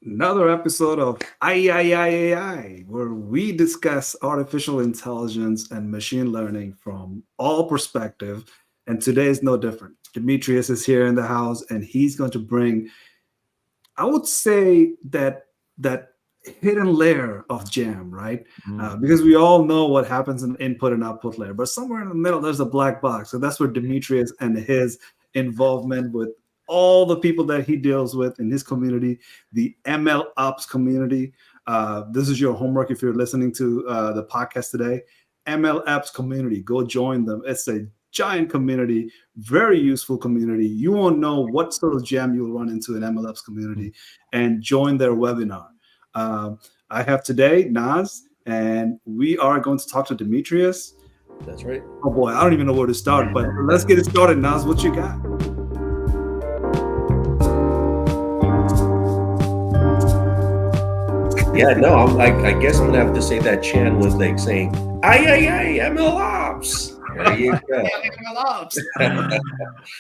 Another episode of AyAyAyAi, where we discuss artificial intelligence and machine learning from all perspective. And today is no different. Demetrios is here in the house, and he's going to bring, I would say, that hidden layer of jam, right? Because we all know what happens in input and output layer, but somewhere in the middle there's a black box. So that's where Demetrios and his involvement with all the people that he deals with in his community, the MLOps community. This is your homework if you're listening to the podcast today. MLOps community, go join them. It's a giant community, very useful community. You won't know what sort of jam you'll run into in MLOps community, and join their webinar. I have today Naz, and we are going to talk to Demetrios. That's right. Oh boy, I don't even know where to start, but let's get it started. Naz, what you got? Yeah, no, I guess I'm gonna have to say that chant was like saying "AyAyAi, MLOps." There you go.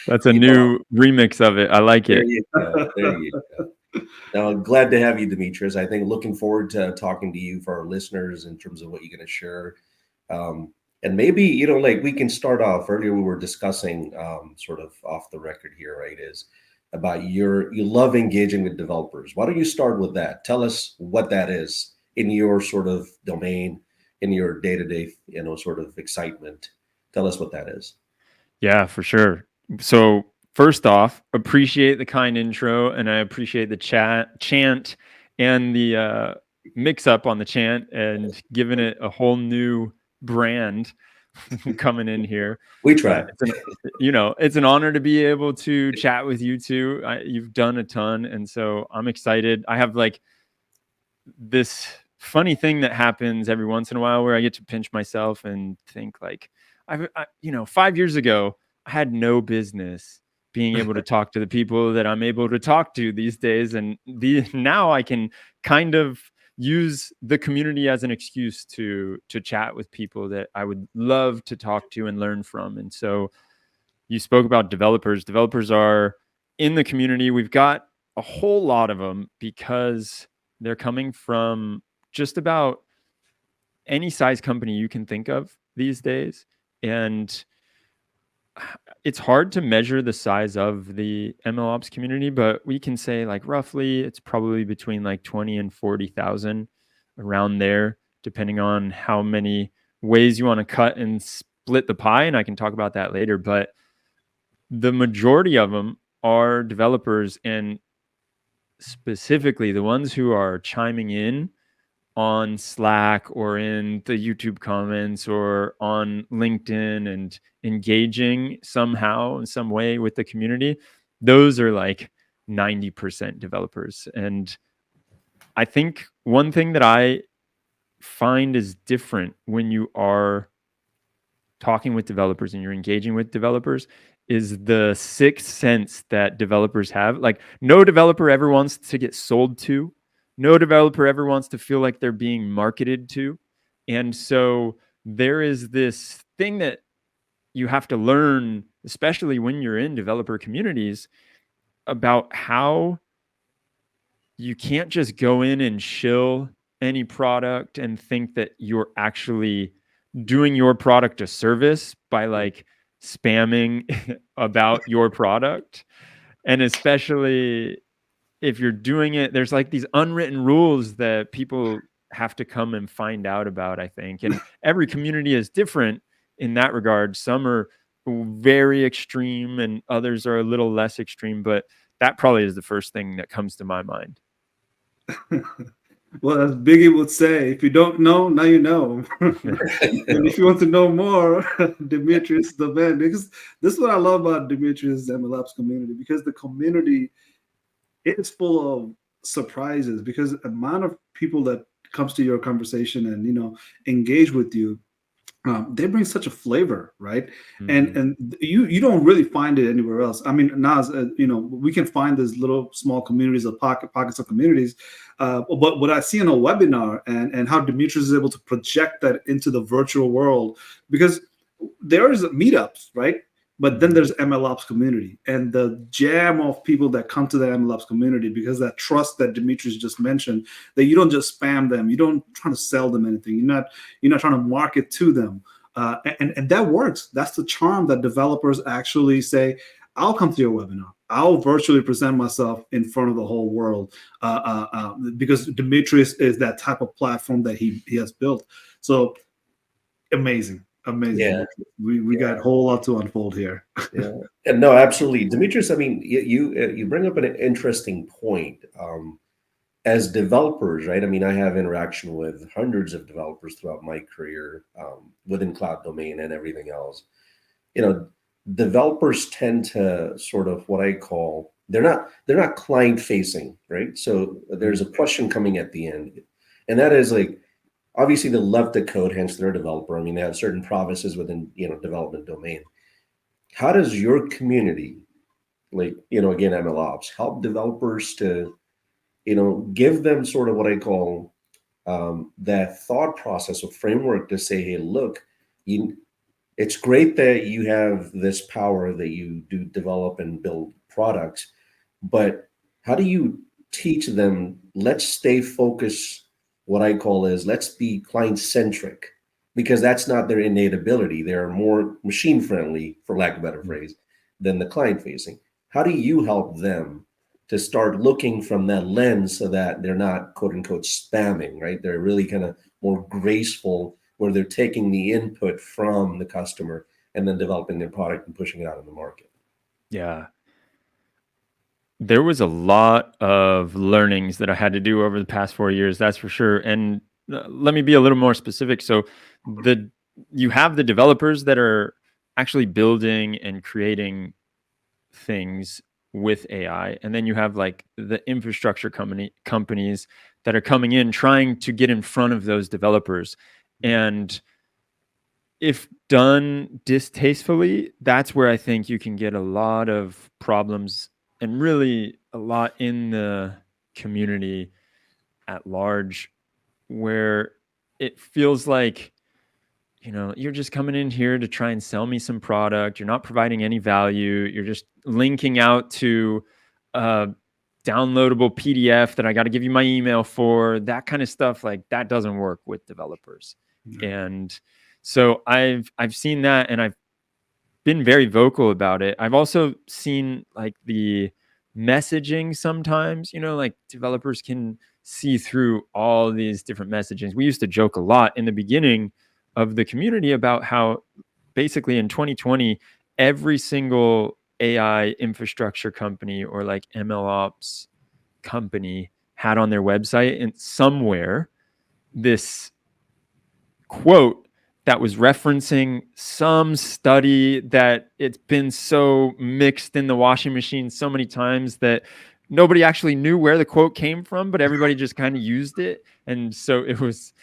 That's a new remix of it. I like it. There you go. Now, glad to have you, Demetrios. I think looking forward to talking to you for our listeners in terms of what you're going to share. And maybe, like we can start off. Earlier we were discussing sort of off the record here, right, is about you love engaging with developers. Why don't you start with that? Tell us what that is in your sort of domain, in your day-to-day, sort of excitement. Tell us what that is. Yeah, for sure. So first off, appreciate the kind intro, and I appreciate the chant and the mix-up on the chant and giving it a whole new brand coming in here. We try. It's an honor to be able to chat with you two. You've done a ton, and so I'm excited. I have like this funny thing that happens every once in a while where I get to pinch myself and think like, 5 years ago, I had no business being able to talk to the people that I'm able to talk to these days. And now I can kind of use the community as an excuse to chat with people that I would love to talk to and learn from. And so you spoke about developers. Developers are in the community. We've got a whole lot of them because they're coming from just about any size company you can think of these days. And it's hard to measure the size of the MLOps community, but we can say like roughly it's probably between like 20 and 40,000 around there, depending on how many ways you want to cut and split the pie. And I can talk about that later, but the majority of them are developers, and specifically the ones who are chiming in on Slack or in the YouTube comments or on LinkedIn and engaging somehow in some way with the community, those are like 90% developers. And I think one thing that I find is different when you are talking with developers and you're engaging with developers is the sixth sense that developers have. Like, no developer ever wants to get sold to. No developer ever wants to feel like they're being marketed to. And so there is this thing that you have to learn, especially when you're in developer communities, about how you can't just go in and shill any product and think that you're actually doing your product a service by like spamming about your product. And especially if you're doing it, there's like these unwritten rules that people have to come and find out about, I think. And every community is different in that regard. Some are very extreme and others are a little less extreme, but that probably is the first thing that comes to my mind. Well, as Biggie would say, if you don't know, now you know. And if you want to know more, Demetrios is the man. Because this is what I love about Demetrios' MLOps community, because the community is full of surprises, because the amount of people that comes to your conversation and engage with you, they bring such a flavor, right? Mm-hmm. And you don't really find it anywhere else. I mean, Naz, we can find these little small communities of pockets of communities, but what I see in a webinar and how Demetrios is able to project that into the virtual world, because there is meetups, right? But then there's MLOps community, and the jam of people that come to the MLOps community, because that trust that Demetrios just mentioned, that you don't just spam them, you don't try to sell them anything, you're not trying to market to them, and that works. That's the charm, that developers actually say, I'll come to your webinar, I'll virtually present myself in front of the whole world, because Demetrios is that type of platform that he has built. So amazing. Yeah. We got a whole lot to unfold here. Yeah, and no, absolutely, Demetrius. I mean, you bring up an interesting point. As developers, right? I mean, I have interaction with hundreds of developers throughout my career, within cloud domain and everything else. You know, developers tend to sort of what I call, they're not client facing, right? So there's a question coming at the end, and that is like, obviously they love to code, hence they're a developer. I mean, they have certain provinces within development domain. How does your community, like, again, MLOps, help developers to, give them sort of what I call, that thought process or framework to say, hey, look, it's great that you have this power that you do develop and build products, but how do you teach them, let's stay focused, what I call is, let's be client centric, because that's not their innate ability. They're more machine friendly, for lack of a better phrase, than the client facing. How do you help them to start looking from that lens so that they're not quote unquote spamming, right? They're really kind of more graceful, where they're taking the input from the customer and then developing their product and pushing it out in the market. Yeah. There was a lot of learnings that I had to do over the past 4 years, that's for sure. And let me be a little more specific. So you have the developers that are actually building and creating things with AI, and then you have like the infrastructure companies that are coming in trying to get in front of those developers. And if done distastefully, that's where I think you can get a lot of problems, and really a lot in the community at large, where it feels like, you're just coming in here to try and sell me some product. You're not providing any value. You're just linking out to a downloadable PDF that I got to give you my email for. That kind of stuff, like, that doesn't work with developers. And so I've seen that, and I've been very vocal about it. I've also seen like the messaging sometimes, like developers can see through all these different messagings. We used to joke a lot in the beginning of the community about how basically in 2020, every single AI infrastructure company or like MLOps company had on their website and somewhere this quote that was referencing some study that it's been so mixed in the washing machine so many times that nobody actually knew where the quote came from, but everybody just kind of used it. And so it was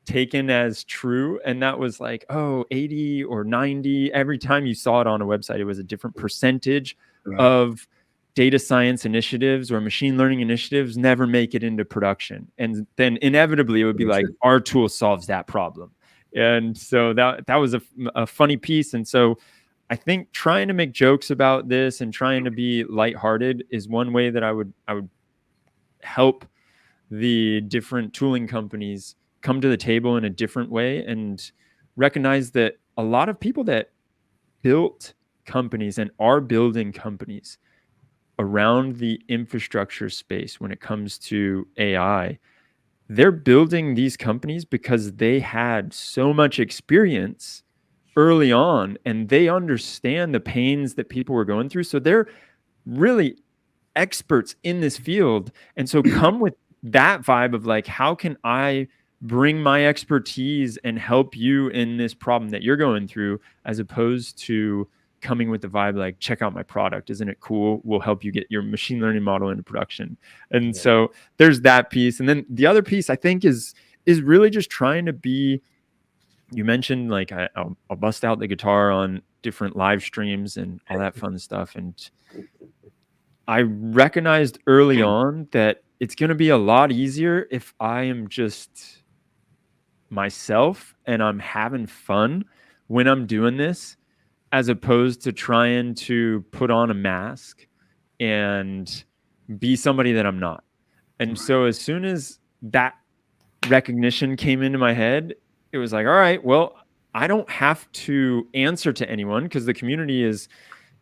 taken as true. And that was like, 80 or 90. Every time you saw it on a website, it was a different percentage of data science initiatives or machine learning initiatives never make it into production. And then inevitably it would be like, our tool solves that problem. And so that was a funny piece. And so I think trying to make jokes about this and trying to be lighthearted is one way that I would help the different tooling companies come to the table in a different way and recognize that a lot of people that built companies and are building companies around the infrastructure space when it comes to AI, they're building these companies because they had so much experience early on and they understand the pains that people were going through. So they're really experts in this field. And so come with that vibe of like, how can I bring my expertise and help you in this problem that you're going through, as opposed to coming with the vibe like, check out my product, isn't it cool? We'll help you get your machine learning model into production. And so there's that piece. And then the other piece I think is really just trying to be, you mentioned like I'll bust out the guitar on different live streams and all that fun stuff. And I recognized early on that it's going to be a lot easier if I am just myself and I'm having fun when I'm doing this, as opposed to trying to put on a mask and be somebody that I'm not. And so as soon as that recognition came into my head, it was like, all right, well, I don't have to answer to anyone because the community is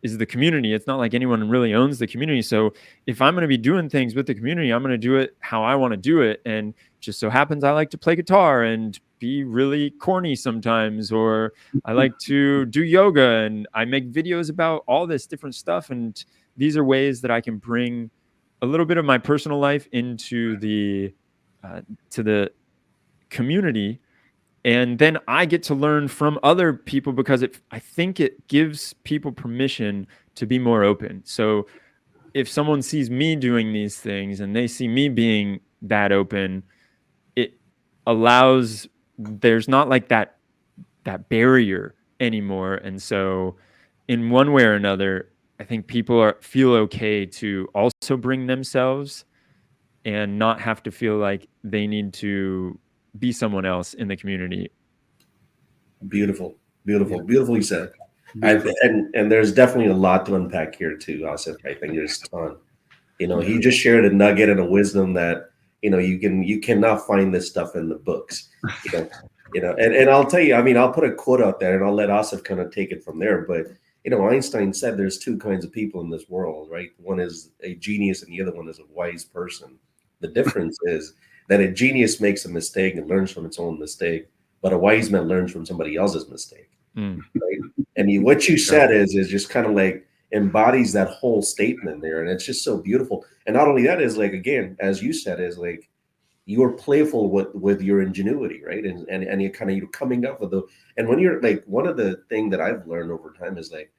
the community. It's not like anyone really owns the community. So if I'm going to be doing things with the community, I'm going to do it how I want to do it. And just so happens I like to play guitar and be really corny sometimes, or I like to do yoga and I make videos about all this different stuff. And these are ways that I can bring a little bit of my personal life into the to the community, and then I get to learn from other people because I think it gives people permission to be more open. So if someone sees me doing these things and they see me being that open, it allows, there's not like that barrier anymore. And so in one way or another, I think people feel okay to also bring themselves and not have to feel like they need to be someone else in the community. Beautiful, beautifully said. And there's definitely a lot to unpack here too, Asif. I think there's a ton. He just shared a nugget and a wisdom that you cannot find this stuff in the books. And I'll tell you, I mean, I'll put a quote out there and I'll let Asif kind of take it from there. But Einstein said there's two kinds of people in this world, right? One is a genius and the other one is a wise person. The difference is that a genius makes a mistake and learns from its own mistake, but a wise man learns from somebody else's mistake. Right? And what you said is just kind of like embodies that whole statement there. And it's just so beautiful. And not only that, is like, again, as you said, is like you're playful with your ingenuity, right? And you're kind of, you're coming up with and when you're like, one of the things that I've learned over time is like,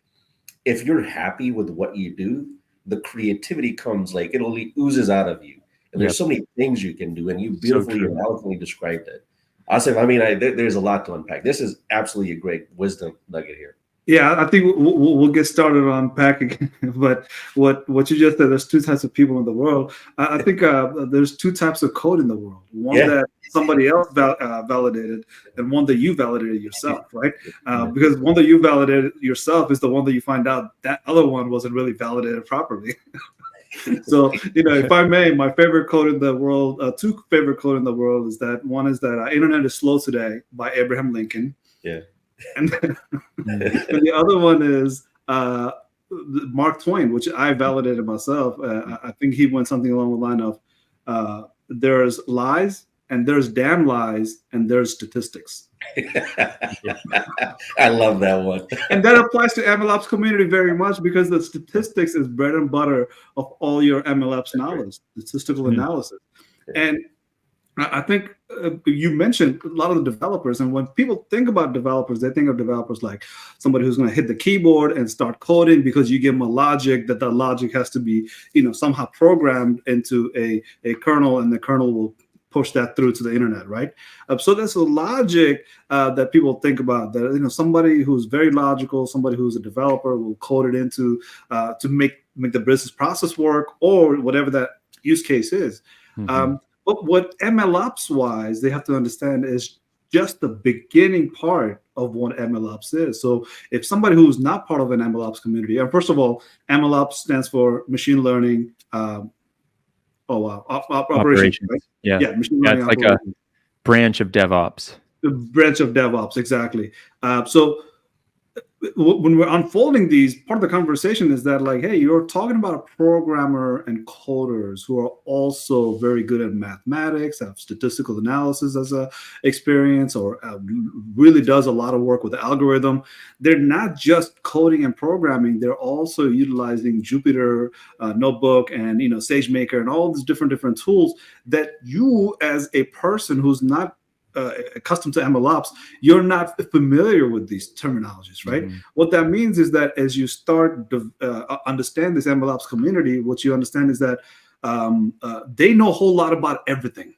if you're happy with what you do, the creativity comes, like it only oozes out of you. And there's so many things you can do, and you beautifully and eloquently described it. Asif, I mean, there's a lot to unpack. This is absolutely a great wisdom nugget here. Yeah, I think we'll get started on unpacking. But what you just said, there's two types of people in the world. I think there's two types of code in the world. One that somebody else validated, and one that you validated yourself, right? Because one that you validated yourself is the one that you find out that other one wasn't really validated properly. So, if I may, my favorite quote in the world, two favorite quote in the world is that one is that internet is slow today by Abraham Lincoln. Yeah. And the other one is Mark Twain, which I validated myself. I think he went something along the line of there's lies and there's damn lies and there's statistics. I love that one. And that applies to MLOps community very much, because the statistics is bread and butter of all your MLOps knowledge, statistical analysis. And I think you mentioned a lot of the developers, and when people think about developers, they think of developers like somebody who's going to hit the keyboard and start coding because you give them a logic, that logic has to be, somehow programmed into a kernel, and the kernel will push that through to the internet, right? So there's a logic that people think about, that somebody who's very logical, somebody who's a developer will code it into to make the business process work, or whatever that use case is. But what MLOps wise they have to understand is just the beginning part of what MLOps is. So if somebody who's not part of an MLOps community, and first of all, MLOps stands for machine learning. Operations, right? Yeah, machine learning. It's like a branch of DevOps. The branch of DevOps, exactly. So when we're unfolding these, part of the conversation is that, like, hey, you're talking about a programmer and coders who are also very good at mathematics, have statistical analysis as a experience, or really does a lot of work with the algorithm. They're not just coding and programming; they're also utilizing Jupyter Notebook and SageMaker and all these different tools that you, as a person who's not accustomed to MLOps, you're not familiar with these terminologies, right? What that means is that as you start to understand this MLOps community, what you understand is that they know a whole lot about everything,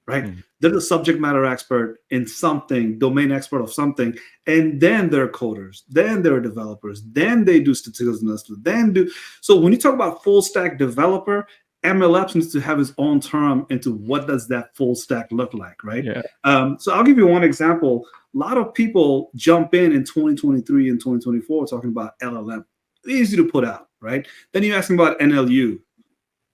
right? They're a subject matter expert in something, domain expert of something, and then they're coders, then they're developers, then they do statistical analysis, so when you talk about full stack developer, MLOps needs to have its own term into what does that full stack look like, right? Yeah. So I'll give you one example. A lot of people jump in 2023 and 2024 talking about LLM. Easy to put out, right? Then you ask them about NLU.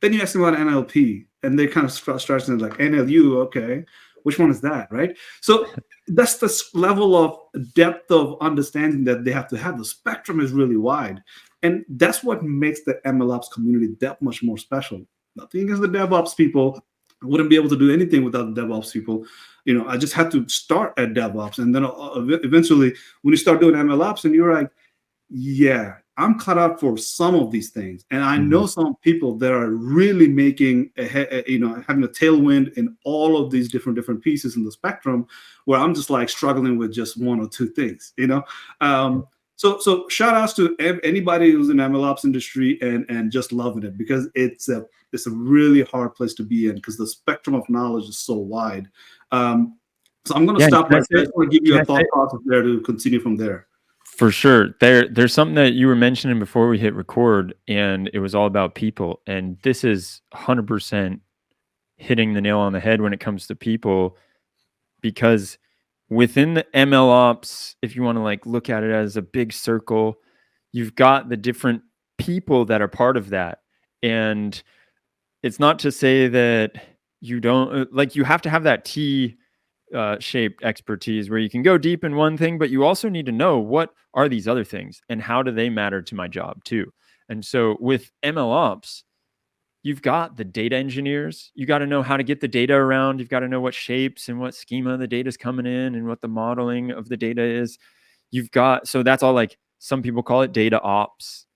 Then you ask them about NLP, and they kind of start like NLU, okay, which one is that, right? So that's the level of depth of understanding that they have to have. The spectrum is really wide, and that's what makes the MLOps community that much more special. Nothing against the DevOps people. I wouldn't be able to do anything without the DevOps people. I just had to start at DevOps, and then eventually, when you start doing MLOps, and you're like, yeah, I'm cut out for some of these things, and I know some people that are really making having a tailwind in all of these different pieces in the spectrum, where I'm just like struggling with just one or two things. So shout outs to anybody who's in the MLOps industry and just loving it, because it's a really hard place to be in because the spectrum of knowledge is so wide. So I'm going to stop right there. I just want to give you a thought process there to continue from there. For sure. There's something that you were mentioning before we hit record, and it was all about people. And this is 100% hitting the nail on the head when it comes to people, because within the MLOps, if you want to like look at it as a big circle, you've got the different people that are part of that. And it's not to say that you don't, like, you have to have that shaped expertise where you can go deep in one thing, but you also need to know what are these other things and how do they matter to my job too. And so with MLOps, you've got the data engineers. You got to know how to get the data around. You've got to know what shapes and what schema the data is coming in and what the modeling of the data is. So that's all, like, some people call it data ops.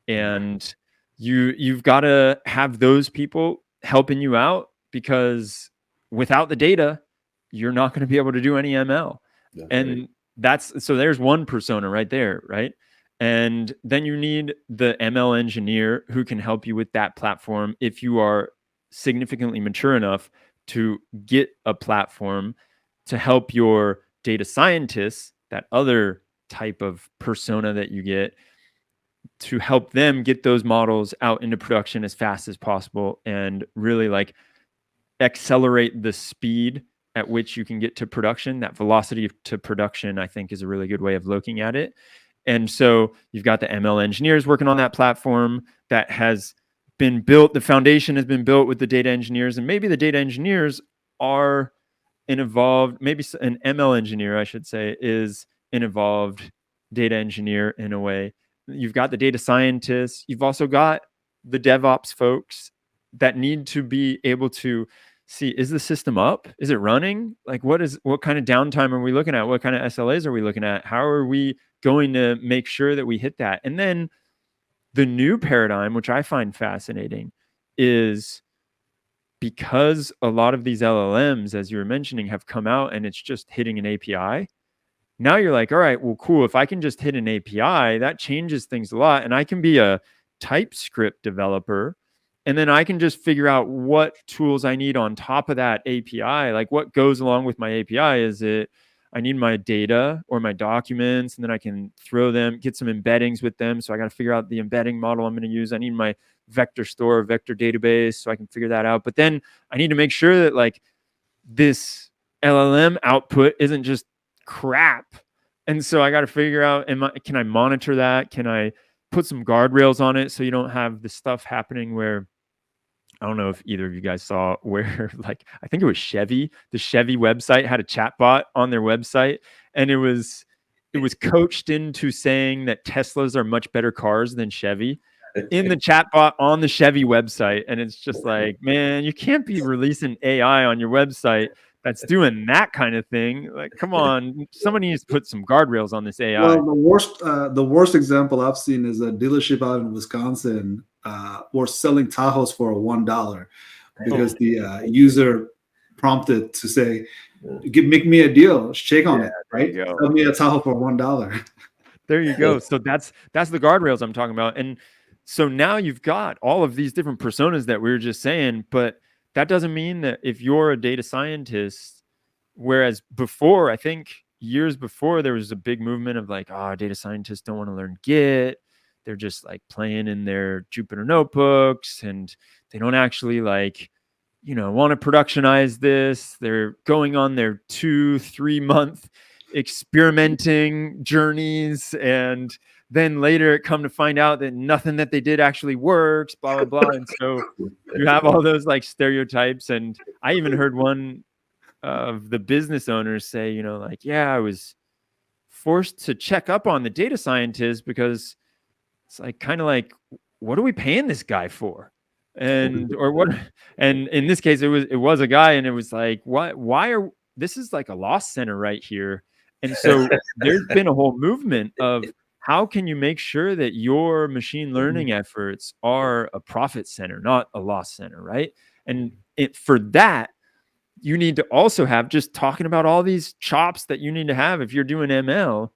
And you've got to have those people helping you out, because without the data, you're not going to be able to do any ML. Yeah, and so there's one persona right there, right? And then you need the ML engineer who can help you with that platform if you are significantly mature enough to get a platform to help your data scientists, that other type of persona that you get, to help them get those models out into production as fast as possible and really like accelerate the speed at which you can get to production. That velocity to production, I think, is a really good way of looking at it. And so you've got the ML engineers working on that platform that has been built. The foundation has been built with the data engineers, and maybe the data engineers are an evolved, maybe an ML engineer, I should say, is an evolved data engineer in a way. You've got the data scientists. You've also got the DevOps folks that need to be able to see, is the system up? Is it running? Like, what kind of downtime are we looking at? What kind of SLAs are we looking at? How are we going to make sure that we hit that? And then the new paradigm, which I find fascinating, is because a lot of these LLMs, as you were mentioning, have come out and it's just hitting an API. Now you're like, all right, well, cool. If I can just hit an API, that changes things a lot. And I can be a TypeScript developer, and then I can just figure out what tools I need on top of that API. Like, what goes along with my API? Is it, I need my data or my documents, and then I can throw them, get some embeddings with them. So I got to figure out the embedding model I'm going to use. I need my vector store, vector database, so I can figure that out. But then I need to make sure that, like, this LLM output isn't just crap. And so I got to figure out, can I monitor that? Can I put some guardrails on it so you don't have the stuff happening where, I don't know if either of you guys saw, where, like, I think it was Chevy. The Chevy website had a chatbot on their website, and it was coached into saying that Teslas are much better cars than Chevy in the chatbot on the Chevy website. And it's just like, man, you can't be releasing AI on your website that's doing that kind of thing. Like, come on, somebody needs to put some guardrails on this AI. Well, the worst example I've seen is a dealership out in Wisconsin was selling Tahoes for $1 because the user prompted to say, "Make me a deal, shake on it, right? Sell me a Tahoe for $1." There you go. So that's the guardrails I'm talking about. And so now you've got all of these different personas that we were just saying, but that doesn't mean that if you're a data scientist, whereas before, I think years before, there was a big movement of like, data scientists don't want to learn Git. they're just like playing in their Jupyter notebooks, and they don't actually like, want to productionize this. They're going on their 2-3 month experimenting journeys, and then later come to find out that nothing that they did actually works, blah, blah, blah. And so you have all those like stereotypes. And I even heard one of the business owners say, like, yeah, I was forced to check up on the data scientist because it's like, kind of like, what are we paying this guy for? And or what? And in this case, it was a guy, and it was like, why are this is like a loss center right here. And so there's been a whole movement of how can you make sure that your machine learning efforts are a profit center, not a loss center, right? And for that, you need to also have, just talking about all these chops that you need to have if you're doing ML.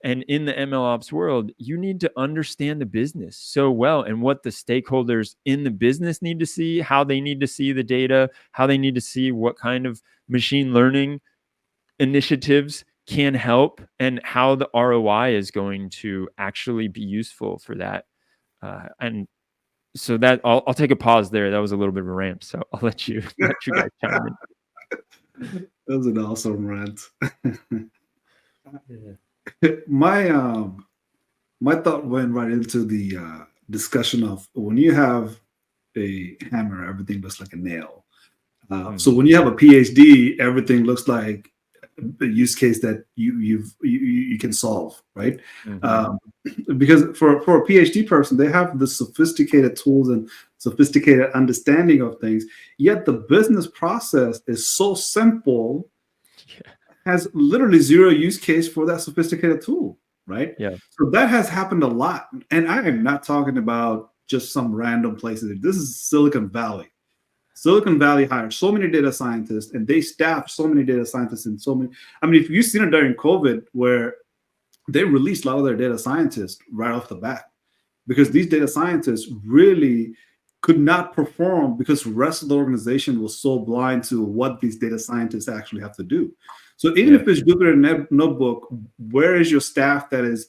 And in the MLOps world, you need to understand the business so well, and what the stakeholders in the business need to see, how they need to see the data, how they need to see what kind of machine learning initiatives can help, and how the ROI is going to actually be useful for that. And so that I'll take a pause there. That was a little bit of a rant, so I'll let you guys chime in. That was an awesome rant. My thought went right into the discussion of, when you have a hammer, everything looks like a nail. So when you have a PhD, everything looks like a use case that you can solve, right? Because for a PhD person, they have the sophisticated tools and sophisticated understanding of things, yet the business process is so simple, has literally zero use case for that sophisticated tool, right? Yeah. So that has happened a lot. And I am not talking about just some random places. This is Silicon Valley. Silicon Valley hired so many data scientists, and they staffed so many data scientists and so many. I mean, if you've seen it during COVID, where they released a lot of their data scientists right off the bat, because these data scientists really could not perform because the rest of the organization was so blind to what these data scientists actually have to do. So even if it's Jupyter Notebook, where is your staff that is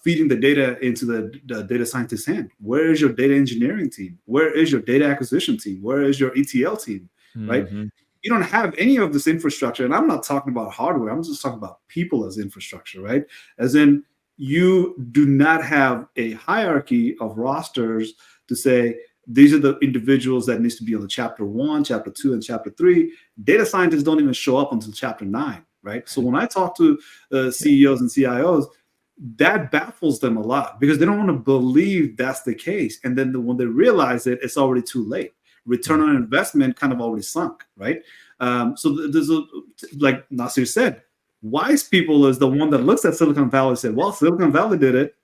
feeding the data into the data scientist's hand? Where is your data engineering team? Where is your data acquisition team? Where is your ETL team, right? You don't have any of this infrastructure. And I'm not talking about hardware. I'm just talking about people as infrastructure, right? As in, you do not have a hierarchy of rosters to say, these are the individuals that needs to be on the chapter 1, chapter 2, and chapter 3. Data scientists don't even show up until chapter 9, right? So when I talk to CEOs and CIOs, that baffles them a lot, because they don't want to believe that's the case. And then when they realize it, it's already too late. Return on investment kind of already sunk, right? So there's like Nasir said, wise people is the one that looks at Silicon Valley and said, well, Silicon Valley did it.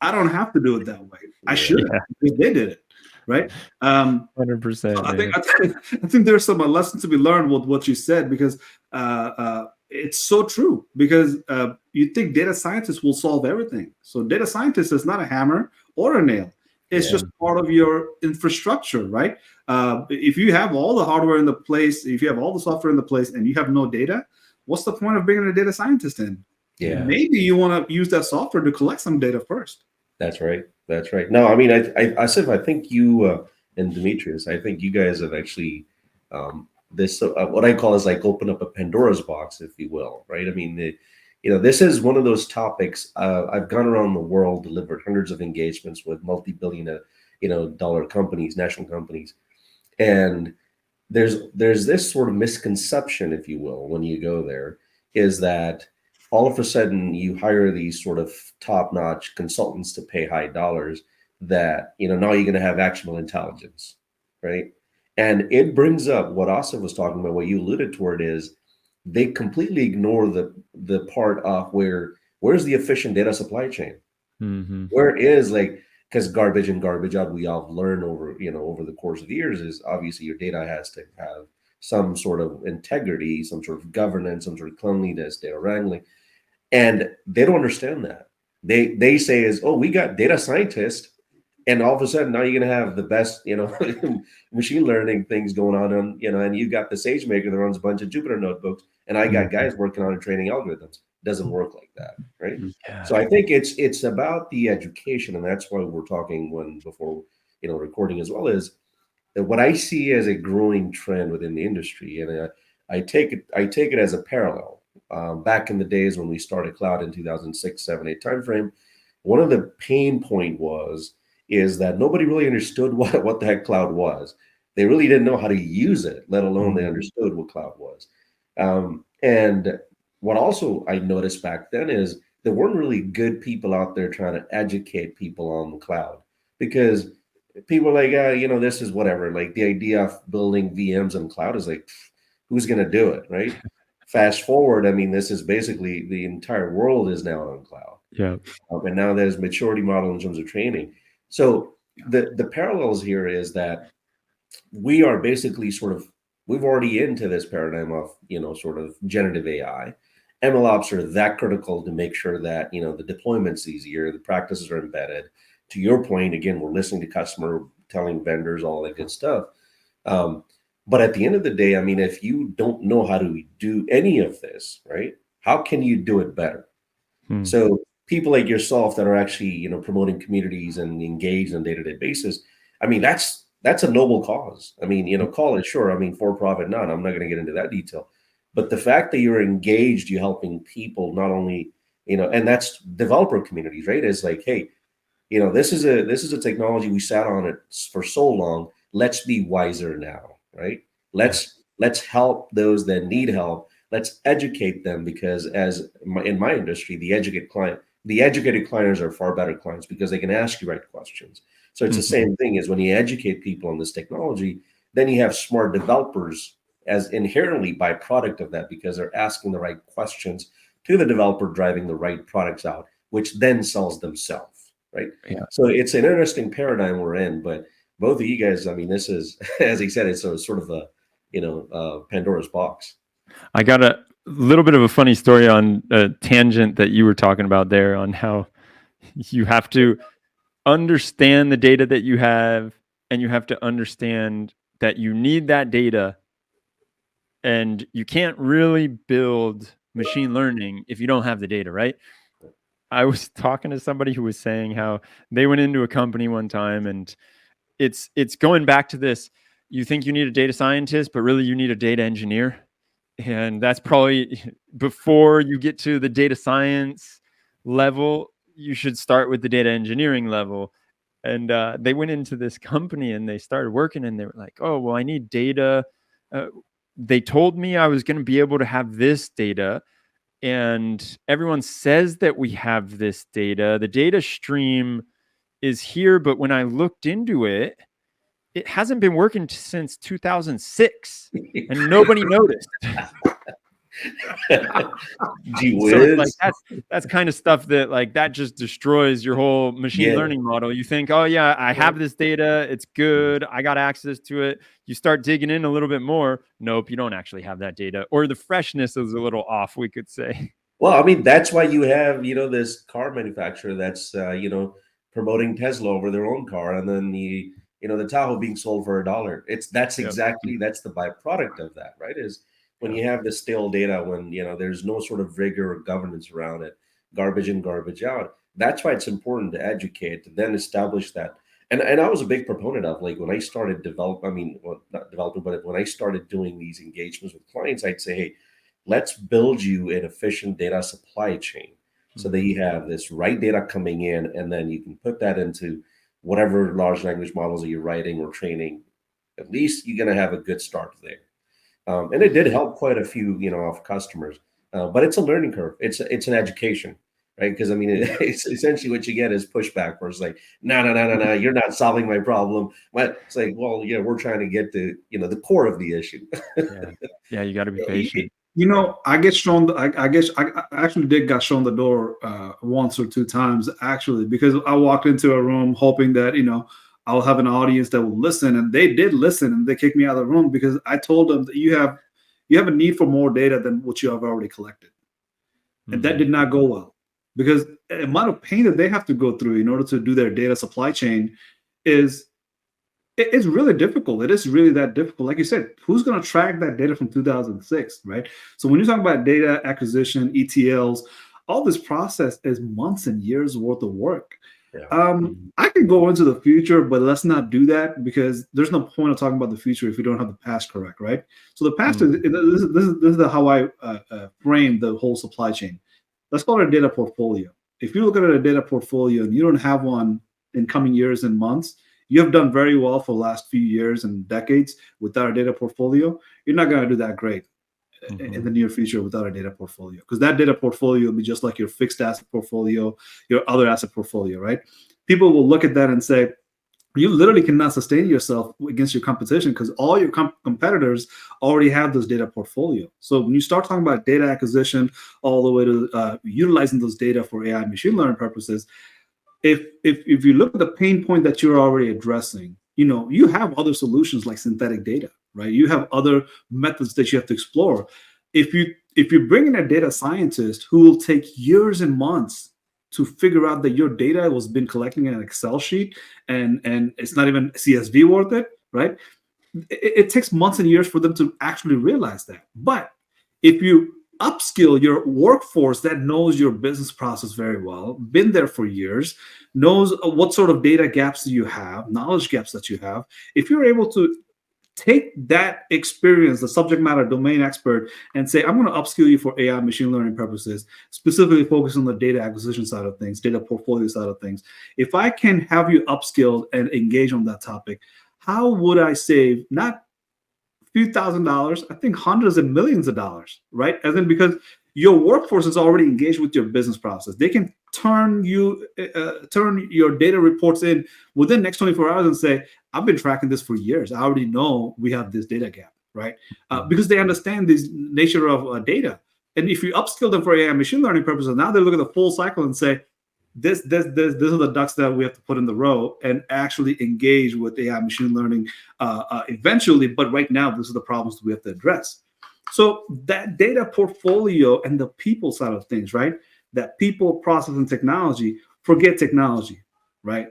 I don't have to do it that way. I should have, because they did it. Right. 100%. I think there's some lesson to be learned with what you said, because it's so true. Because you think data scientists will solve everything. So data scientist is not a hammer or a nail. It's just part of your infrastructure, right? If you have all the hardware in the place, if you have all the software in the place, and you have no data, what's the point of bringing a data scientist in? Yeah. Maybe you want to use that software to collect some data first. That's right. That's right. No, I mean, Asif, I think you and Demetrios, I think you guys have actually this what I call is like open up a Pandora's box, if you will, right? I mean, this is one of those topics. I've gone around the world, delivered hundreds of engagements with multi-billion, dollar companies, national companies, and there's this sort of misconception, if you will, when you go there, is that all of a sudden you hire these sort of top-notch consultants to pay high dollars, that now you're going to have actionable intelligence, right? And it brings up what Asif was talking about, what you alluded toward, is they completely ignore the part of where's the efficient data supply chain? Where is, like, because garbage in, garbage out, we all learn over the course of years, is obviously your data has to have some sort of integrity, some sort of governance, some sort of cleanliness, data wrangling. And they don't understand that. They say is, oh, we got data scientists, and all of a sudden now you're going to have the best, machine learning things going on, and you got the SageMaker that runs a bunch of Jupyter notebooks, and I got guys working on training algorithms. doesn't work like that, right? Yeah. So I think it's about the education, and that's why we're talking before recording as well, is that what I see as a growing trend within the industry, and I take it as a parallel. Back in the days when we started cloud in 2006, 7, 8 timeframe, one of the pain point is that nobody really understood what the heck cloud was. They really didn't know how to use it, let alone they understood what cloud was. And what also I noticed back then is there weren't really good people out there trying to educate people on the cloud, because people are like, this is whatever. Like the idea of building VMs on cloud is like, who's going to do it, right? Fast forward, I mean, this is basically the entire world is now on cloud. Yeah. And now there's maturity model in terms of training. So the parallels here is that we are basically we've already into this paradigm of, sort of generative AI. MLOps are that critical to make sure that, the deployment's easier, the practices are embedded. To your point, again, we're listening to customer, telling vendors, all that good stuff. But at the end of the day, I mean, if you don't know how to do any of this, right, how can you do it better? So people like yourself that are actually, promoting communities and engaged on a day-to-day basis, I mean, that's a noble cause. I mean, call it, sure. I mean, for profit, not. I'm not going to get into that detail. But the fact that you're engaged, you're helping people not only, and that's developer communities, right? It's like, hey, this is a technology, we sat on it for so long. Let's be wiser now, right? Let's help those that need help. Let's educate them, because in my industry, the educated clients are far better clients because they can ask you right questions. So it's the same thing as when you educate people on this technology, then you have smart developers as inherently byproduct of that, because they're asking the right questions to the developer, driving the right products out, which then sells themselves, right? Yeah. So it's an interesting paradigm we're in, but both of you guys, I mean, this is, as he said, it's a sort of a, Pandora's box. I got a little bit of a funny story on a tangent that you were talking about there, on how you have to understand the data that you have, and you have to understand that you need that data, and you can't really build machine learning if you don't have the data, right? I was talking to somebody who was saying how they went into a company one time, and it's going back to this, you think you need a data scientist, but really you need a data engineer. And that's probably, before you get to the data science level, you should start with the data engineering level. And they went into this company and they started working, and they were like, oh, well, I need data. They told me I was going to be able to have this data, and everyone says that we have this data. The data stream is here, but when I looked into it, it hasn't been working since 2006, and nobody noticed. Gee So it's like whiz. that's kind of stuff that just destroys your whole machine learning model. You think, oh yeah, I have this data, it's good, I got access to it. You start digging in a little bit more. Nope, you don't actually have that data, or the freshness is a little off, we could say. Well, I mean, that's why you have, this car manufacturer that's, promoting Tesla over their own car, and then the Tahoe being sold for $1. That's Yep. exactly, that's the byproduct of that, right? Is when you have the stale data, when, there's no sort of rigor or governance around it, garbage in, garbage out. That's why it's important to educate, to then establish that. And I was a big proponent of, like, when I started not developing, but when I started doing these engagements with clients, I'd say, hey, let's build you an efficient data supply chain so that you have this right data coming in, and then you can put that into whatever large language models that you're writing or training. At least you're going to have a good start there. And it did help quite a few, of customers. But it's a learning curve. It's an education, right? Because I mean, it's essentially what you get is pushback, where it's like, no, you're not solving my problem. But it's like, well, yeah, we're trying to get to, the core of the issue. Yeah, you got to be patient. I get shown. I guess I actually did got shown the door once or two times, actually, because I walked into a room hoping that I'll have an audience that will listen, and they did listen, and they kicked me out of the room because I told them that you have a need for more data than what you have already collected, and that did not go well, because the amount of pain that they have to go through in order to do their data supply chain is It's really difficult. It is really that difficult. Like you said, who's going to track that data from 2006, right? So when you talk about data acquisition, ETLs, all this process is months and years worth of work. Yeah. I can go into the future, but let's not do that because there's no point of talking about the future if we don't have the past correct, right? So the past is this is how I frame the whole supply chain. Let's call it a data portfolio. If you look at a data portfolio and you don't have one in coming years and months, you have done very well for the last few years and decades without a data portfolio. You're not going to do that great in the near future without a data portfolio, because that data portfolio will be just like your fixed asset portfolio, your other asset portfolio, right? People will look at that and say, you literally cannot sustain yourself against your competition because all your competitors already have those data portfolio. So when you start talking about data acquisition all the way to utilizing those data for AI and machine learning purposes, if you look at the pain point that you're already addressing, you have other solutions like synthetic data, right? You have other methods that you have to explore. If you bring in a data scientist who will take years and months to figure out that your data was been collecting in an Excel sheet and it's not even CSV worth it, right? It takes months and years for them to actually realize that. But if you upskill your workforce that knows your business process very well, been there for years, knows what sort of data gaps you have, knowledge gaps that you have, if you're able to take that experience, the subject matter domain expert, and say, I'm going to upskill you for AI machine learning purposes, specifically focus on the data acquisition side of things, data portfolio side of things. If I can have you upskilled and engage on that topic, how would I save not few $1,000s, I think hundreds and millions of dollars, right? And then because your workforce is already engaged with your business process, they can turn your data reports in within the next 24 hours and say, I've been tracking this for years. I already know we have this data gap, right? Because they understand this nature of data. And if you upskill them for AI machine learning purposes, now they look at the full cycle and say, this are the ducks that we have to put in the row and actually engage with AI machine learning eventually. But right now, this is the problems we have to address. So that data portfolio and the people side of things, right? That people, process, and technology, forget technology, right?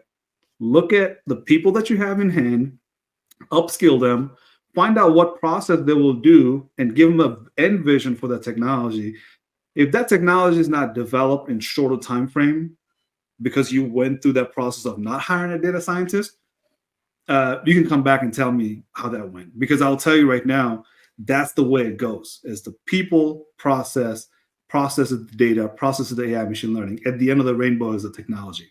Look at the people that you have in hand, upskill them, find out what process they will do, and give them an end vision for that technology. If that technology is not developed in shorter time frame, because you went through that process of not hiring a data scientist, you can come back and tell me how that went. Because I'll tell you right now, that's the way it goes. Is the people processes the data, processes the AI machine learning. At the end of the rainbow is the technology.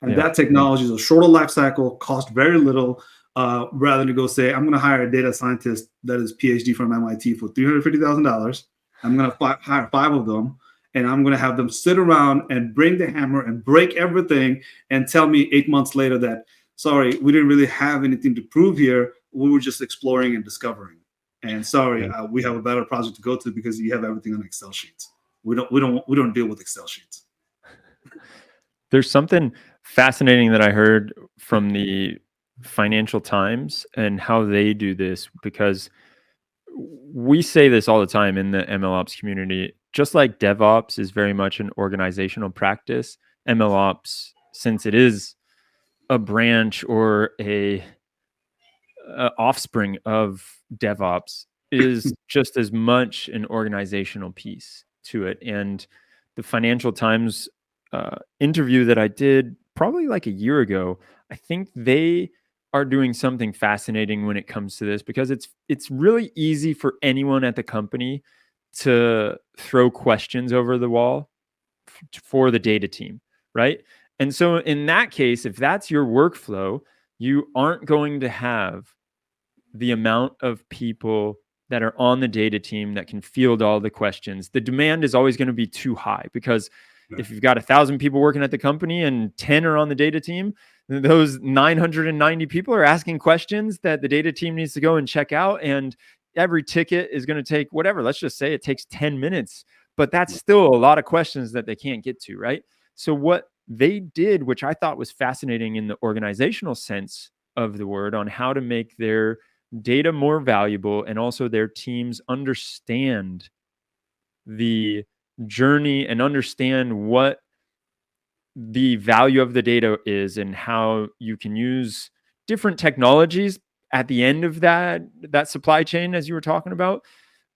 And that technology is a shorter life cycle, cost very little, rather than go say, I'm going to hire a data scientist that is PhD from MIT for $350,000. I'm going to hire 5 of them, and I'm going to have them sit around and bring the hammer and break everything and tell me 8 months later that, sorry, we didn't really have anything to prove here. We were just exploring and discovering. And sorry, we have a better project to go to because you have everything on Excel sheets. We don't deal with Excel sheets. There's something fascinating that I heard from the Financial Times and how they do this, because we say this all the time in the MLOps community. Just like DevOps is very much an organizational practice, MLOps, since it is a branch or a offspring of DevOps, is just as much an organizational piece to it. And the Financial Times interview that I did probably like a year ago, I think they are doing something fascinating when it comes to this, because it's really easy for anyone at the company to throw questions over the wall for the data team, right? And so in that case, if that's your workflow, you aren't going to have the amount of people that are on the data team that can field all the questions. The demand is always going to be too high, because if you've got 1,000 people working at the company and 10 are on the data team, those 990 people are asking questions that the data team needs to go and check out. And every ticket is going to take whatever, let's just say it takes 10 minutes, but that's still a lot of questions that they can't get to, right? So what they did, which I thought was fascinating in the organizational sense of the word, on how to make their data more valuable and also their teams understand the journey and understand what the value of the data is and how you can use different technologies at the end of that supply chain, as you were talking about.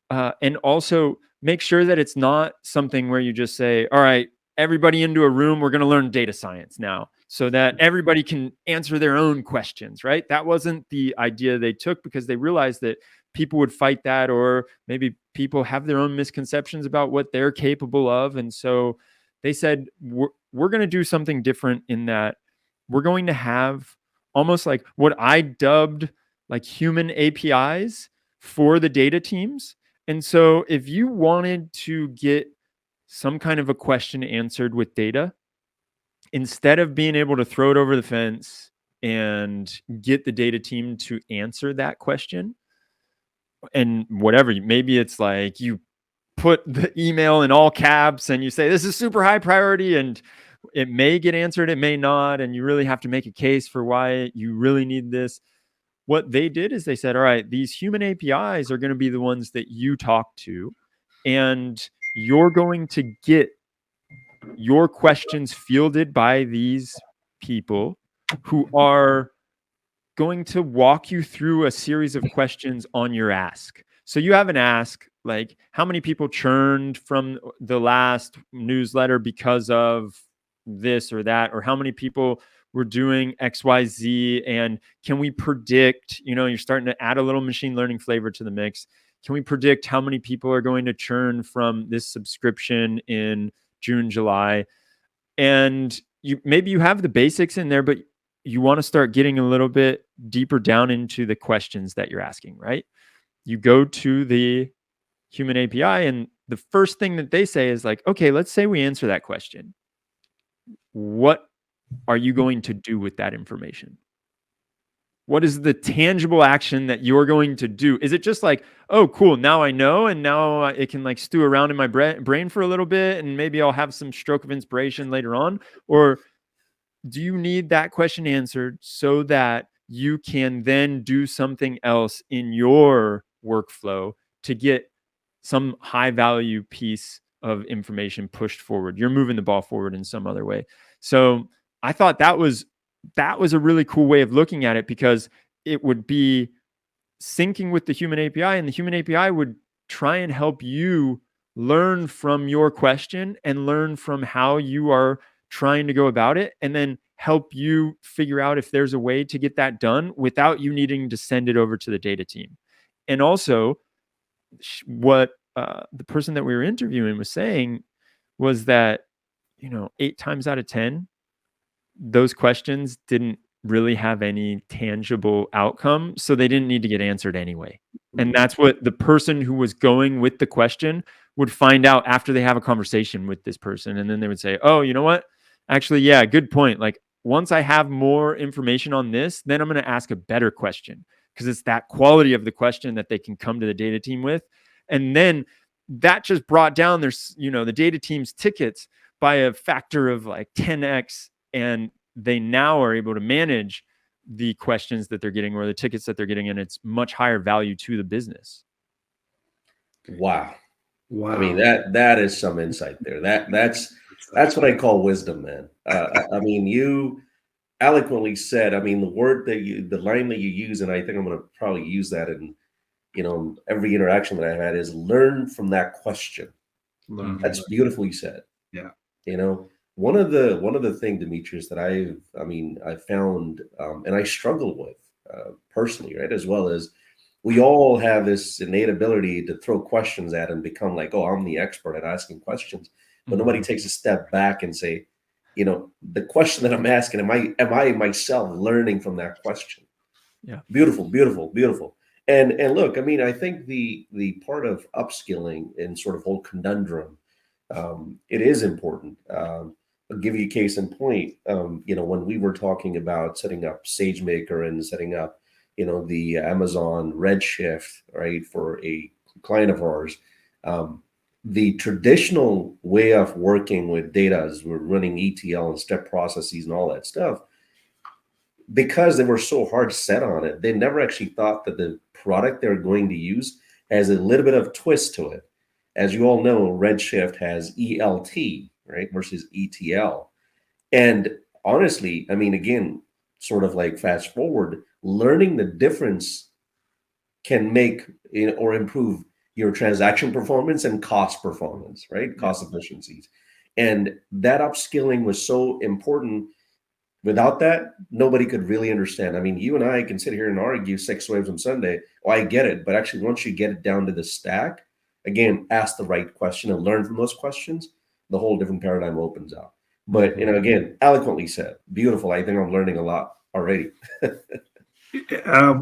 And also make sure that it's not something where you just say, all right, everybody into a room, we're going to learn data science now, so that everybody can answer their own questions, right? That wasn't the idea they took, because they realized that people would fight that, or maybe people have their own misconceptions about what they're capable of. And so they said, we're going to do something different, in that we're going to have almost like what I dubbed like human APIs for the data teams. And so if you wanted to get some kind of a question answered with data, instead of being able to throw it over the fence and get the data team to answer that question, and whatever, maybe it's like you put the email in all caps and you say, this is super high priority, and it may get answered, it may not, and you really have to make a case for why you really need this. What they did is they said, all right, these human APIs are going to be the ones that you talk to, and you're going to get your questions fielded by these people who are going to walk you through a series of questions on your ask. So you have an ask, like how many people churned from the last newsletter because of this or that, or how many people were doing XYZ, and can we predict, you're starting to add a little machine learning flavor to the mix. Can we predict how many people are going to churn from this subscription in June, July? And maybe you have the basics in there, but you want to start getting a little bit deeper down into the questions that you're asking, right? You go to the human API, and the first thing that they say is like, okay, let's say we answer that question. What are you going to do with that information? What is the tangible action that you're going to do? Is it just like, oh, cool, now I know, and now it can like stew around in my brain for a little bit, and maybe I'll have some stroke of inspiration later on? Or do you need that question answered so that you can then do something else in your workflow to get some high value piece of information pushed forward? You're moving the ball forward in some other way. So I thought that was a really cool way of looking at it, because it would be syncing with the human API, and the human API would try and help you learn from your question and learn from how you are trying to go about it, and then help you figure out if there's a way to get that done without you needing to send it over to the data team. And also, what the person that we were interviewing was saying was that, 8 times out of 10, those questions didn't really have any tangible outcome, so they didn't need to get answered anyway. And that's what the person who was going with the question would find out after they have a conversation with this person. And then they would say, oh, you know what? Actually, yeah, good point. Like, once I have more information on this, then I'm going to ask a better question, because it's that quality of the question that they can come to the data team with. And then that just brought down the data team's tickets by a factor of like 10x, and they now are able to manage the questions that they're getting or the tickets that they're getting, and it's much higher value to the business. Wow. I mean, that is some insight there. That's what I call wisdom, man. I mean, you eloquently said, I mean, the line that you use, and I think I'm going to probably use that in, every interaction that I've had, is learn from that question. That's beautifully said. Yeah. One of the things, Demetrios, that I found, and I struggle with personally, right, as well as, we all have this innate ability to throw questions at and become like, oh, I'm the expert at asking questions, but nobody takes a step back and say, the question that I'm asking, am I myself learning from that question? Yeah. Beautiful, beautiful, beautiful. And look, I mean, I think the part of upskilling and sort of whole conundrum, it is important. I'll give you a case in point. When we were talking about setting up SageMaker and setting up, the Amazon Redshift, right, for a client of ours, the traditional way of working with data is we're running ETL and step processes and all that stuff. Because they were so hard set on it, they never actually thought that the product they're going to use has a little bit of twist to it. As you all know, Redshift has ELT, right, versus ETL. And honestly, I mean, again, sort of like fast forward, learning the difference can make or improve your transaction performance and cost performance, right? Cost efficiencies. And that upskilling was so important. Without that, nobody could really understand. I mean, you and I can sit here and argue 6 waves on Sunday. Oh, I get it. But actually, once you get it down to the stack, again, ask the right question and learn from those questions, the whole different paradigm opens up. But, again, eloquently said, beautiful. I think I'm learning a lot already. I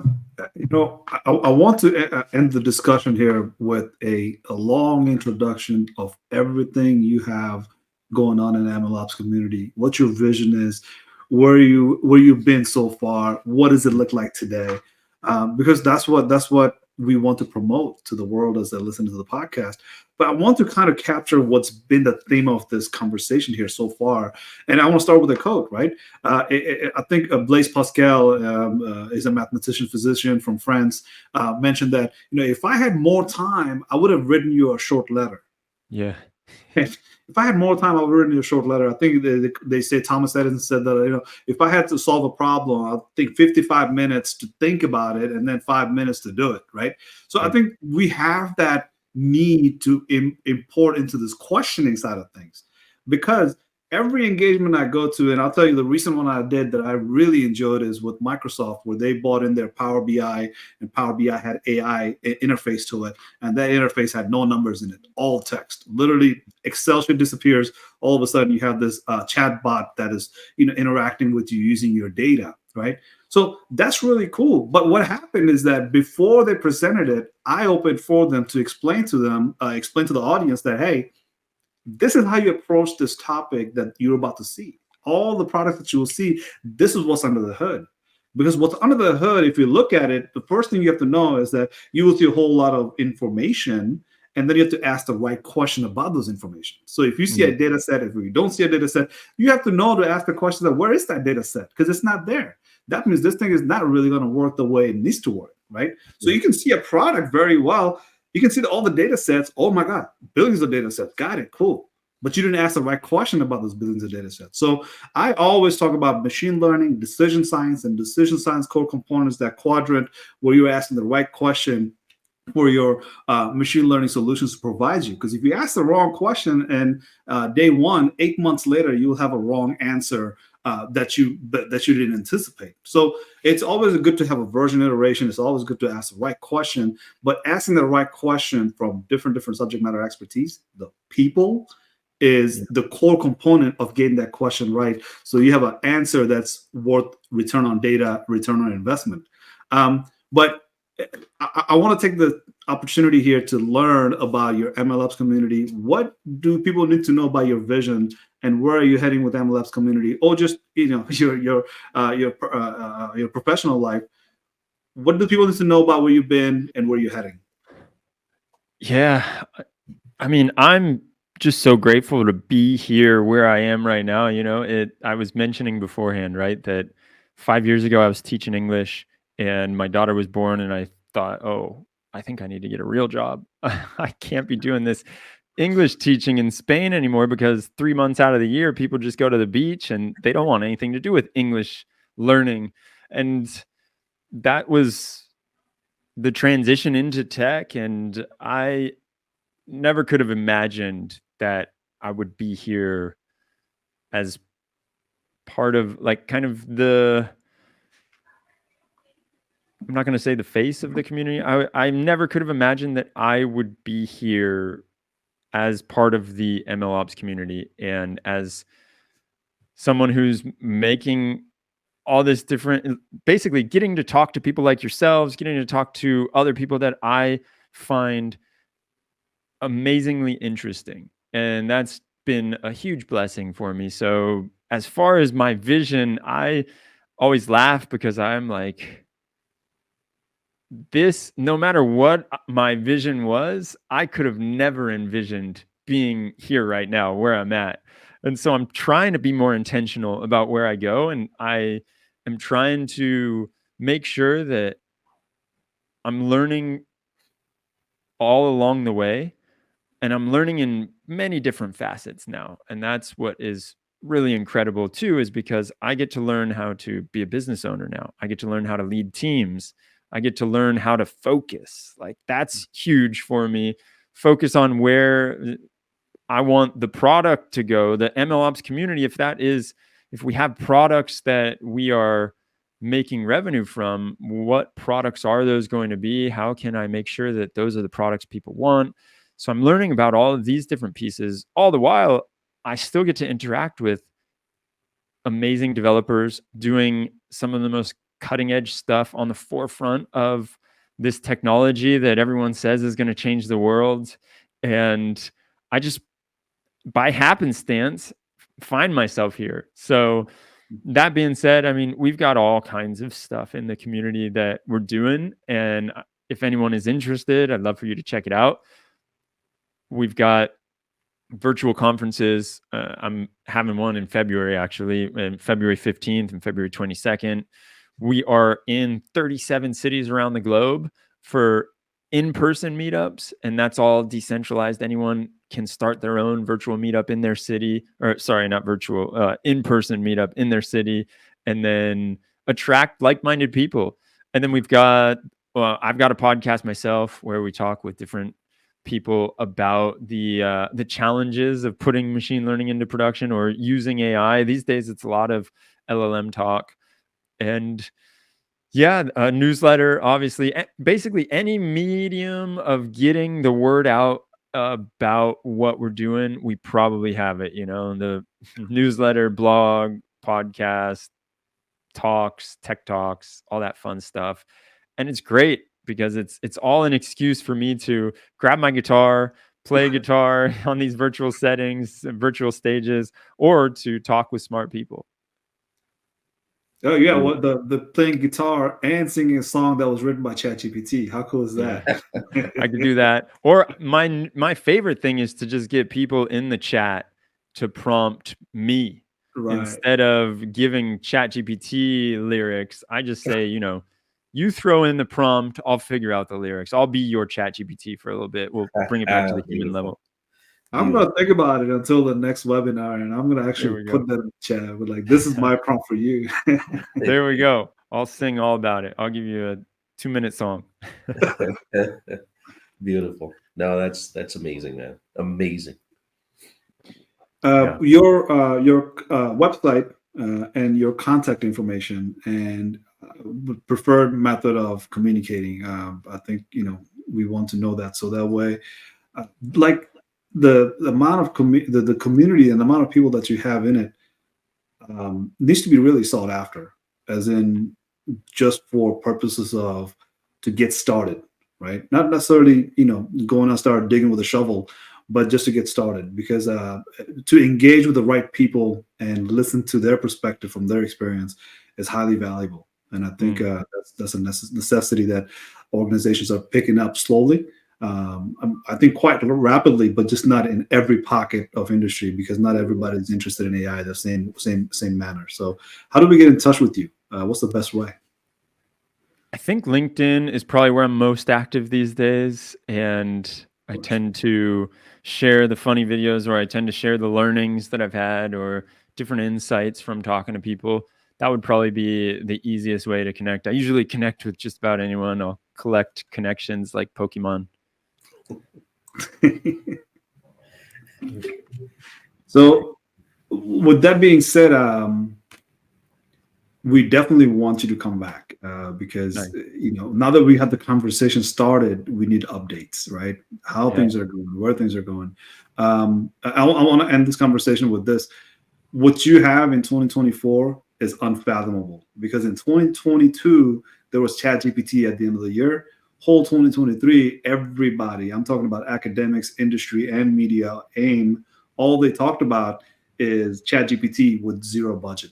want to end the discussion here with a long introduction of everything you have going on in the MLOps community, what your vision is, where you've been so far, what does it look like today? Because that's what we want to promote to the world as they listen to the podcast. But I want to kind of capture what's been the theme of this conversation here so far, and I want to start with a quote, right? I think Blaise Pascal is a mathematician physician from France. Mentioned that if I had more time, I would have written you a short letter. Yeah. If I had more time, I would have written you a short letter. I think they say Thomas Edison said that if I had to solve a problem, I'll take 55 minutes to think about it and then 5 minutes to do it, right? So I think we have that need to import into this questioning side of things, because every engagement I go to, and I'll tell you the recent one I did that I really enjoyed is with Microsoft, where they bought in their Power BI, and Power BI had AI interface to it, and that interface had no numbers in it, all text. Literally, Excel sheet disappears. All of a sudden, you have this chat bot that is interacting with you using your data, right? So that's really cool. But what happened is that before they presented it, I opened for them to explain to the audience that, hey, this is how you approach this topic that you're about to see. All the products that you will see, this is what's under the hood. Because what's under the hood, if you look at it, the first thing you have to know is that you will see a whole lot of information, and then you have to ask the right question about those information. So if you see a data set, if you don't see a data set, you have to know to ask the question of where is that data set? Because it's not there. That means this thing is not really going to work the way it needs to work, right? So you can see a product very well. You can see all the data sets. Oh my God, billions of data sets. Got it, cool. But you didn't ask the right question about those billions of data sets. So I always talk about machine learning, decision science, and decision science core components, that quadrant where you're asking the right question for your machine learning solutions to provide you. Because if you ask the wrong question and day one, 8 months later, you will have a wrong answer that you didn't anticipate. So it's always good to have a version iteration. It's always good to ask the right question, but asking the right question from different subject matter expertise, the people, is the core component of getting that question right. So you have an answer that's worth return on data, return on investment. But I want to take the opportunity here to learn about your MLOps community. What do people need to know about your vision, and where are you heading with MLOps community, or just your professional life? What do people need to know about where you've been and where you're heading? Yeah, I mean, I'm just so grateful to be here where I am right now. I was mentioning beforehand, right, that 5 years ago I was teaching English and my daughter was born, and I thought, oh, I think I need to get a real job. I can't be doing this English teaching in Spain anymore, because 3 months out of the year, people just go to the beach and they don't want anything to do with English learning. And that was the transition into tech. And I never could have imagined that I would be here as part of, like, kind of I'm not going to say the face of the community. I never could have imagined that I would be here as part of the MLOps community, and as someone who's making all this different, basically getting to talk to people like yourselves, getting to talk to other people that I find amazingly interesting. And that's been a huge blessing for me. So as far as my vision, I always laugh, because I'm like, no matter what my vision was, I could have never envisioned being here right now where I'm at. And so I'm trying to be more intentional about where I go. And I am trying to make sure that I'm learning all along the way. And I'm learning in many different facets now. And that's what is really incredible too is because I get to learn how to be a business owner now. I get to learn how to lead teams. I get to learn how to focus. Like that's huge for me. Focus on where I want the product to go, the MLOps community. If we have products that we are making revenue from, what products are those going to be? How can I make sure that those are the products people want? So I'm learning about all of these different pieces. All the while, I still get to interact with amazing developers doing some of the most cutting edge stuff on the forefront of this technology that everyone says is going to change the world. And I just, by happenstance, find myself here. So that being said, I mean, we've got all kinds of stuff in the community that we're doing. And if anyone is interested, I'd love for you to check it out. We've got virtual conferences. I'm having one in February, actually, and February 15th and February 22nd. We are in 37 cities around the globe for in-person meetups, and that's all decentralized. Anyone can start their own virtual meetup in their city, or sorry, not virtual, in-person meetup in their city, and then attract like-minded people. And then I've got a podcast myself where we talk with different people about the challenges of putting machine learning into production or using AI. These days, it's a lot of LLM talk. And yeah, a newsletter, obviously, basically any medium of getting the word out about what we're doing, we probably have it, the newsletter, blog, podcast, talks, tech talks, all that fun stuff. And it's great because it's all an excuse for me to grab my guitar, play guitar on these virtual settings, virtual stages, or to talk with smart people. Oh yeah, well, the playing guitar and singing a song that was written by ChatGPT. How cool is that? Yeah. I could do that. Or my favorite thing is to just get people in the chat to prompt me. Right. Instead of giving ChatGPT lyrics. I just say, you throw in the prompt, I'll figure out the lyrics. I'll be your ChatGPT for a little bit. We'll bring it back to the human level. I'm going to think about it until the next webinar, and I'm going to actually put that in the chat with like, this is my prompt for you. There we go. I'll sing all about it. I'll give you a 2-minute song. Beautiful. No, that's amazing, man. Amazing. Your website and your contact information and preferred method of communicating. I think, we want to know that. So that way, like, the amount of the community and the amount of people that you have in it needs to be really sought after, as in just for purposes of to get started, right? Not necessarily, going and start digging with a shovel, but just to get started, because to engage with the right people and listen to their perspective from their experience is highly valuable. And I think that's a necessity that organizations are picking up slowly. I think quite rapidly, but just not in every pocket of industry, because not everybody's interested in AI the same manner. So how do we get in touch with you? What's the best way? I think LinkedIn is probably where I'm most active these days. And I tend to share the funny videos, or I tend to share the learnings that I've had or different insights from talking to people. That would probably be the easiest way to connect. I usually connect with just about anyone. I'll collect connections like Pokemon. So with that being said, we definitely want you to come back because nice. Now that we had the conversation started, we need updates, right? How things are going, where things are going. I want to end this conversation with this. What you have in 2024 is unfathomable, because in 2022 there was ChatGPT at the end of the year. Whole 2023, everybody, I'm talking about academics, industry, and media, AIM, all they talked about is ChatGPT with zero budget.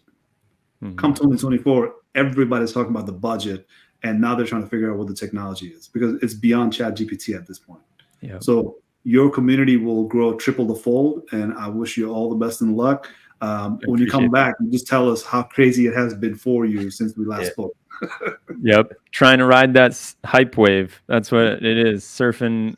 Mm-hmm. Come 2024, everybody's talking about the budget, and now they're trying to figure out what the technology is, because it's beyond ChatGPT at this point. Yep. So your community will grow triple the fold, and I wish you all the best and luck. When you come back, you just tell us how crazy it has been for you since we last spoke. Yep. Trying to ride that hype wave. That's what it is. Surfing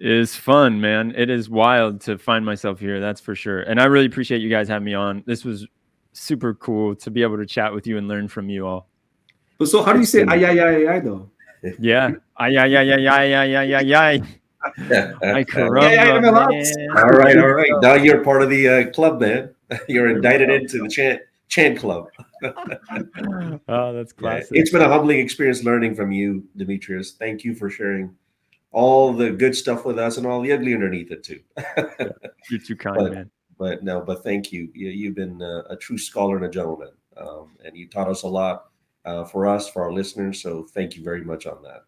is fun, man. It is wild to find myself here. That's for sure. And I really appreciate you guys having me on. This was super cool to be able to chat with you and learn from you all. But so how do you say AyAyAyAi though? Yeah. AyAyAyAi. Ay, caramba, man. All right. Now you're part of the club, man. You're indicted into the chant club. Oh, that's classic. Yeah, it's been a humbling experience learning from you, Demetrios. Thank you for sharing all the good stuff with us and all the ugly underneath it too. You're too kind, man. But thank you. You've been a true scholar and a gentleman, and you taught us a lot for us, for our listeners. So thank you very much on that.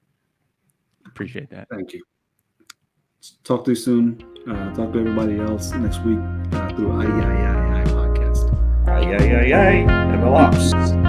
Appreciate that. Thank you. Talk to you soon. Talk to everybody else next week through AyAyAyAi podcast. AyAyAyAi, MLOps.